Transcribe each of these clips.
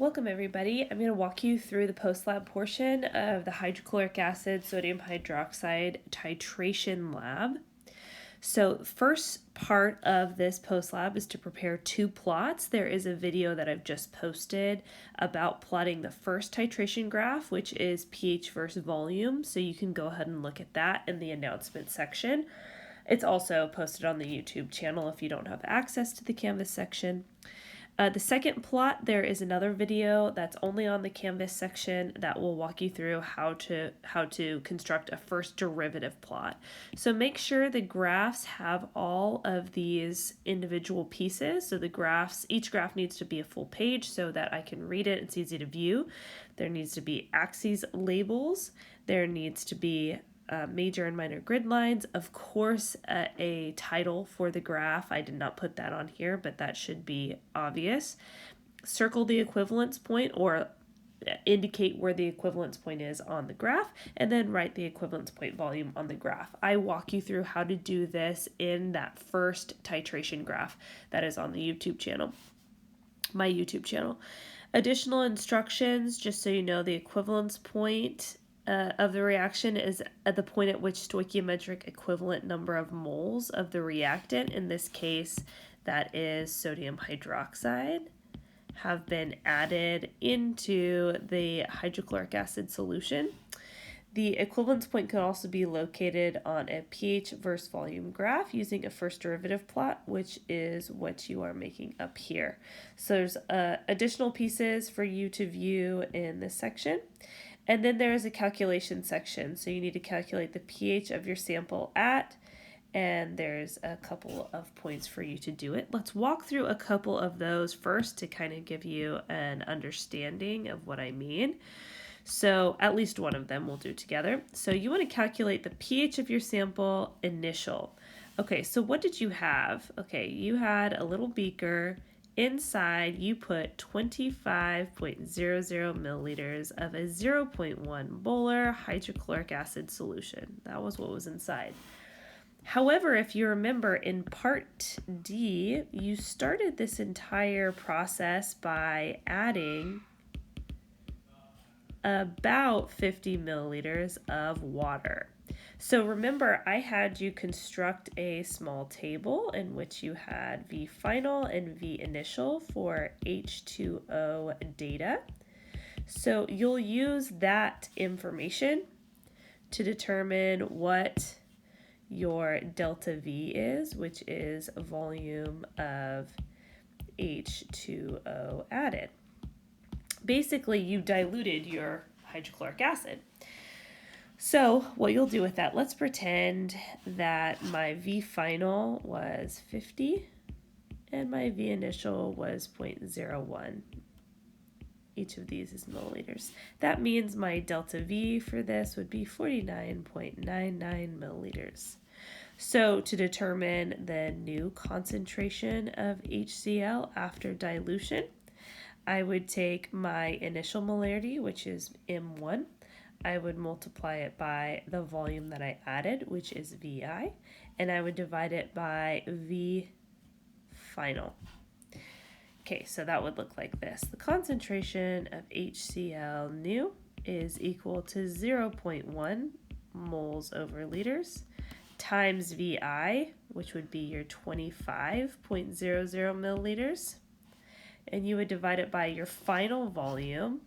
Welcome everybody. I'm going to walk you through the post-lab portion of the hydrochloric acid sodium hydroxide titration lab. So first part of this post-lab is to prepare two plots. There is a video that I've just posted about plotting the first titration graph, which is pH versus volume. So you can go ahead and look at that in the announcement section. It's also posted on the YouTube channel if you don't have access to the Canvas section. The second plot, there is another video that's only on the Canvas section that will walk you through how to construct a first derivative plot. So make sure the graphs have all of these individual pieces. So each graph needs to be a full page so that I can read it. It's easy to view. There needs to be axes labels. There needs to be major and minor grid lines. Of course, a title for the graph. I did not put that on here, but that should be obvious. Circle the equivalence point or indicate where the equivalence point is on the graph, and then write the equivalence point volume on the graph. I walk you through how to do this in that first titration graph that is on the YouTube channel, my YouTube channel. Additional instructions, just so you know, the equivalence point of the reaction is at the point at which stoichiometric equivalent number of moles of the reactant, in this case that is sodium hydroxide, have been added into the hydrochloric acid solution. The equivalence point can also be located on a pH versus volume graph using a first derivative plot, which is what you are making up here. So there's additional pieces for you to view in this section. And then there is a calculation section. So you need to calculate the pH of your sample and there's a couple of points for you to do it. Let's walk through a couple of those first to kind of give you an understanding of what I mean. So at least one of them we'll do together. So you want to calculate the pH of your sample initial. Okay, so what did you have? Okay, you had a little beaker. Inside, you put 25.00 milliliters of a 0.1 molar hydrochloric acid solution. That was what was inside. However, if you remember in part D, you started this entire process by adding about 50 milliliters of water. So remember, I had you construct a small table in which you had V final and V initial for H2O data. So you'll use that information to determine what your delta V is, which is volume of H2O added. Basically, you diluted your hydrochloric acid. So what you'll do with that, let's pretend that my V final was 50 and my V initial was 0.01. Each of these is milliliters. That means my delta V for this would be 49.99 milliliters. So to determine the new concentration of HCl after dilution, I would take my initial molarity, which is M1. I would multiply it by the volume that I added, which is VI, and I would divide it by V final. Okay, so that would look like this. The concentration of HCl new is equal to 0.1 moles over liters times VI, which would be your 25.00 milliliters, and you would divide it by your final volume,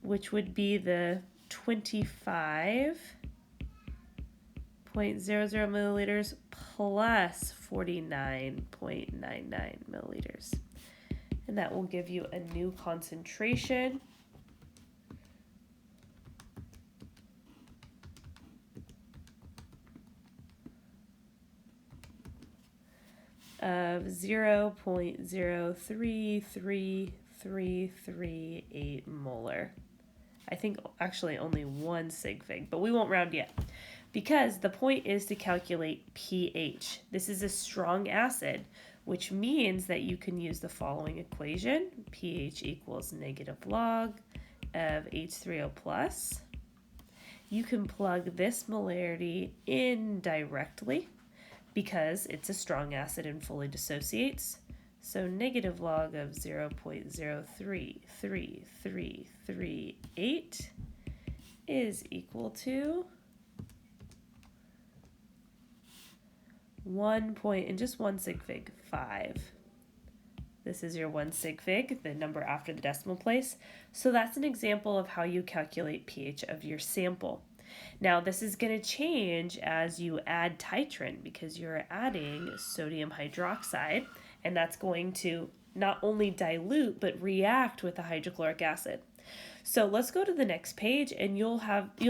which would be the 25.00 milliliters plus 49.99 milliliters. And that will give you a new concentration of 0.033338 molar. I think actually only one sig fig, but we won't round yet because the point is to calculate pH. This is a strong acid, which means that you can use the following equation. pH equals negative log of H3O plus. You can plug this molarity in directly because it's a strong acid and fully dissociates. So negative log of 0.033338 is equal to 1 point, and just 1 sig fig, 5. This is your 1 sig fig, the number after the decimal place. So that's an example of how you calculate pH of your sample. Now this is going to change as you add titrant because you're adding sodium hydroxide, and that's going to not only dilute but react with the hydrochloric acid. So let's go to the next page, and you'll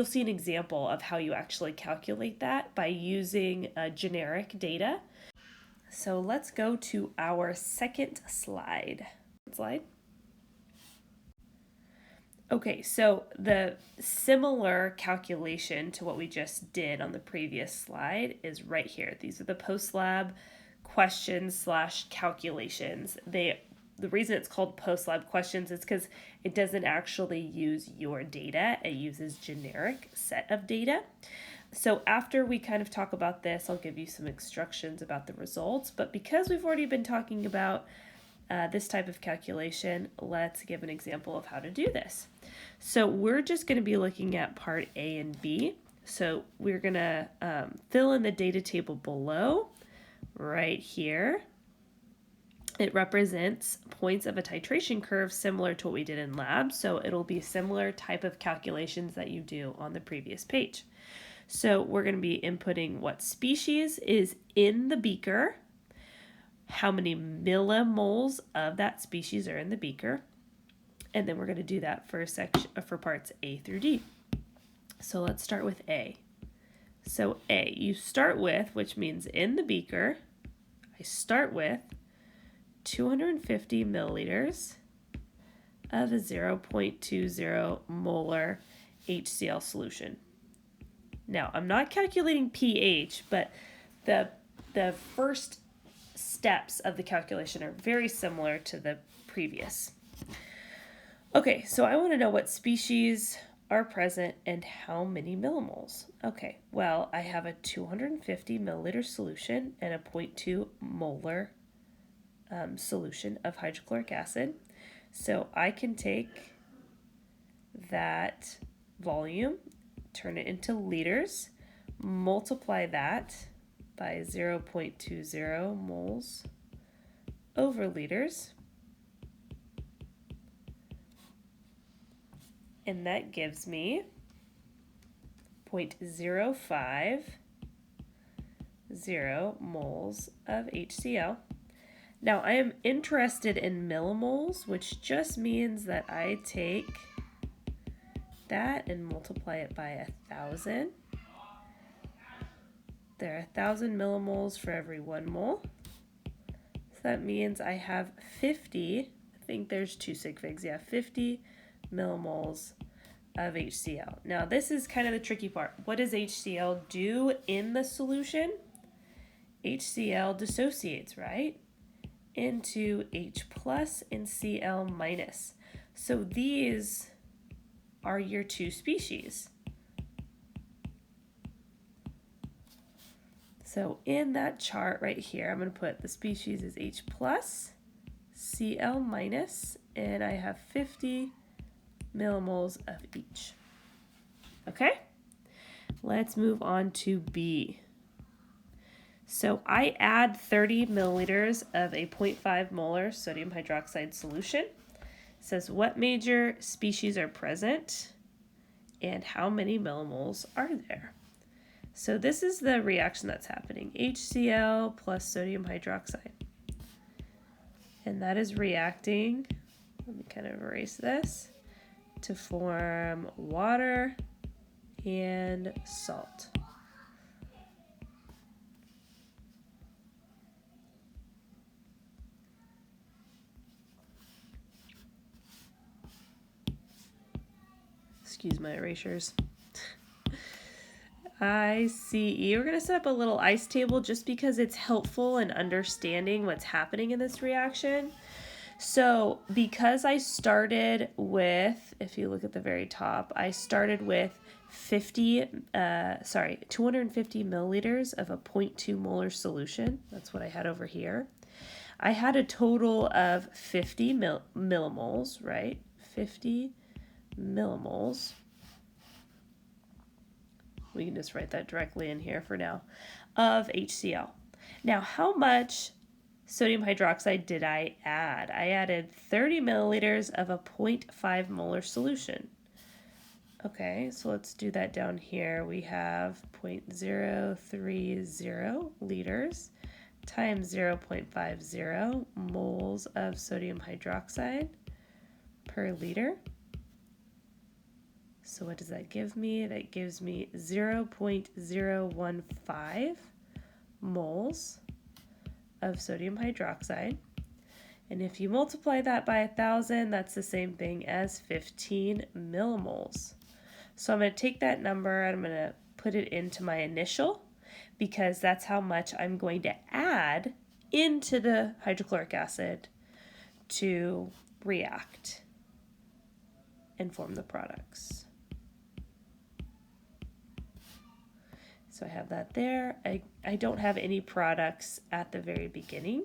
see an example of how you actually calculate that by using generic data. So let's go to our second slide. Okay, so the similar calculation to what we just did on the previous slide is right here. These are the post-lab questions / calculations. The reason it's called post-lab questions is because it doesn't actually use your data. It uses generic set of data. So after we kind of talk about this, I'll give you some instructions about the results. But because we've already been talking about this type of calculation, let's give an example of how to do this. So we're just going to be looking at part A and B. So we're going to fill in the data table below right here. It represents points of a titration curve similar to what we did in lab. So it'll be similar type of calculations that you do on the previous page. So we're going to be inputting what species is in the beaker, how many millimoles of that species are in the beaker, and then we're going to do that for parts A through D. So let's start with A. So A, you start with, which means in the beaker, I start with 250 milliliters of a 0.20 molar HCl solution. Now, I'm not calculating pH, but the first steps of the calculation are very similar to the previous. Okay, so I want to know what species are present and how many millimoles. Okay, well, I have a 250 milliliter solution and a 0.2 molar solution of hydrochloric acid. So I can take that volume, turn it into liters, multiply that by 0.20 moles over liters, and that gives me 0.050 moles of HCl. Now I am interested in millimoles, which just means that I take that and multiply it by 1,000. There are 1,000 millimoles for every 1 mole. So that means I have 50, I think there's 2 sig figs, yeah, 50 millimoles of HCl. Now this is kind of the tricky part. What does HCl do in the solution? HCl dissociates, right? Into H plus and Cl minus. So these are your 2 species. So in that chart right here, I'm going to put the species is H plus, Cl minus, and I have 50 millimoles of each. Okay, let's move on to B. So I add 30 milliliters of a 0.5 molar sodium hydroxide solution. It says what major species are present and how many millimoles are there. So this is the reaction that's happening. HCl plus sodium hydroxide. And that is reacting, let me kind of erase this, to form water and salt. Excuse my erasures. ICE. We're going to set up a little ice table just because it's helpful in understanding what's happening in this reaction. So because I started with, if you look at the very top, I started with 250 milliliters of a 0.2 molar solution. That's what I had over here. I had a total of 50 millimoles, right? 50 millimoles. We can just write that directly in here for now, of HCl. Now, how much sodium hydroxide did I add? I added 30 milliliters of a 0.5 molar solution. Okay, so let's do that down here. We have 0.030 liters times 0.50 moles of sodium hydroxide per liter. So what does that give me? That gives me 0.015 moles of sodium hydroxide. And if you multiply that by 1,000, that's the same thing as 15 millimoles. So I'm going to take that number and I'm going to put it into my initial, because that's how much I'm going to add into the hydrochloric acid to react and form the products. So I have that there. I don't have any products at the very beginning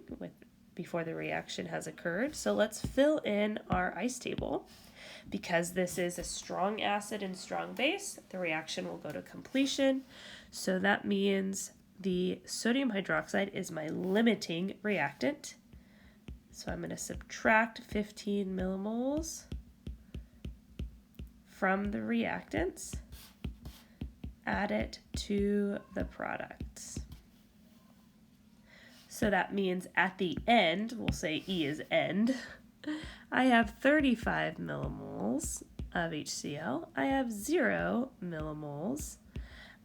before the reaction has occurred. So let's fill in our ice table. Because this is a strong acid and strong base, the reaction will go to completion. So that means the sodium hydroxide is my limiting reactant. So I'm going to subtract 15 millimoles from the reactants, add it to the products. So that means at the end, we'll say E is end, I have 35 millimoles of HCl, I have 0 millimoles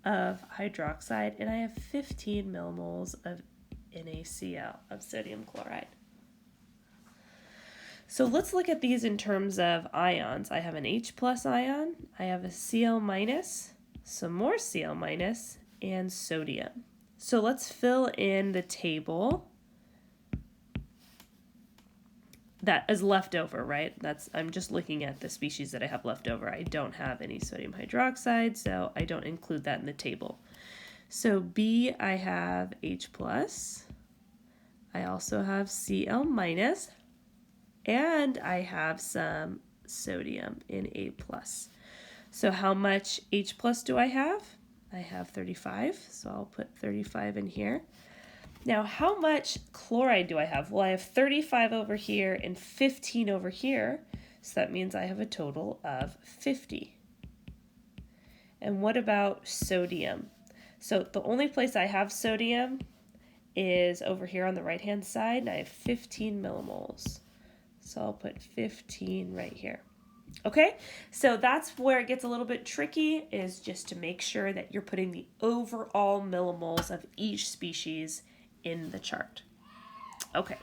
of hydroxide, and I have 15 millimoles of NaCl, of sodium chloride. So let's look at these in terms of ions. I have an H plus ion, I have a Cl minus, some more Cl minus, and sodium. So let's fill in the table that is left over, right? I'm just looking at the species that I have left over. I don't have any sodium hydroxide, so I don't include that in the table. So B, I have H plus. I also have Cl minus, and I have some sodium in A plus. So how much H plus do I have? I have 35, so I'll put 35 in here. Now, how much chloride do I have? Well, I have 35 over here and 15 over here, so that means I have a total of 50. And what about sodium? So the only place I have sodium is over here on the right-hand side, and I have 15 millimoles. So I'll put 15 right here. Okay, so that's where it gets a little bit tricky, is just to make sure that you're putting the overall millimoles of each species in the chart. Okay,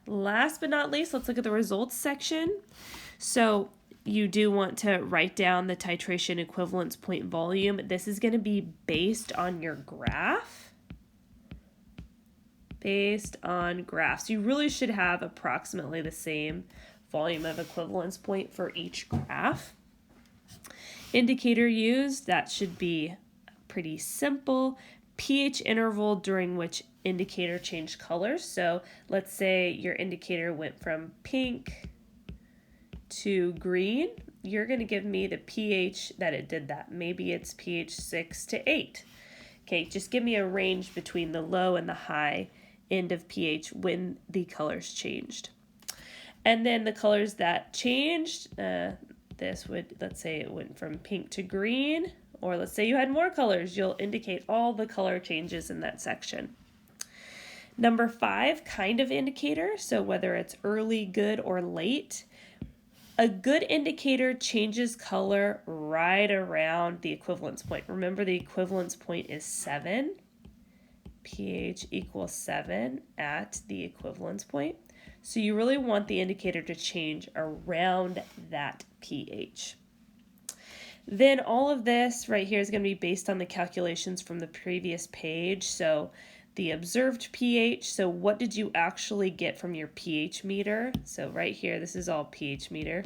last but not least, let's look at the results section. So you do want to write down the titration equivalence point volume. This is going to be based on your graph. Based on graphs. You really should have approximately the same volume of equivalence point for each graph. Indicator used, that should be pretty simple. pH interval during which indicator changed colors. So let's say your indicator went from pink to green. You're going to give me the pH that it did that. Maybe it's pH 6 to 8. Okay, just give me a range between the low and the high end of pH when the colors changed. And then the colors that changed, let's say it went from pink to green, or let's say you had more colors, you'll indicate all the color changes in that section. Number 5, kind of indicator, so whether it's early, good, or late. A good indicator changes color right around the equivalence point. Remember, the equivalence point is 7. pH equals 7 at the equivalence point. So you really want the indicator to change around that pH. Then all of this right here is going to be based on the calculations from the previous page. So the observed pH, so what did you actually get from your pH meter? So right here, this is all pH meter.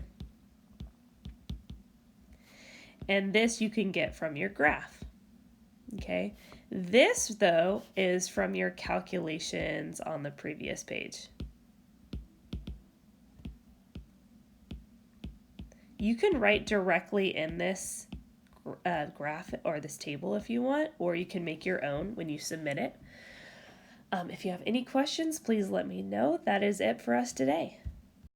And this you can get from your graph. Okay. This, though, is from your calculations on the previous page. You can write directly in this graph or this table if you want, or you can make your own when you submit it. If you have any questions, please let me know. That is it for us today.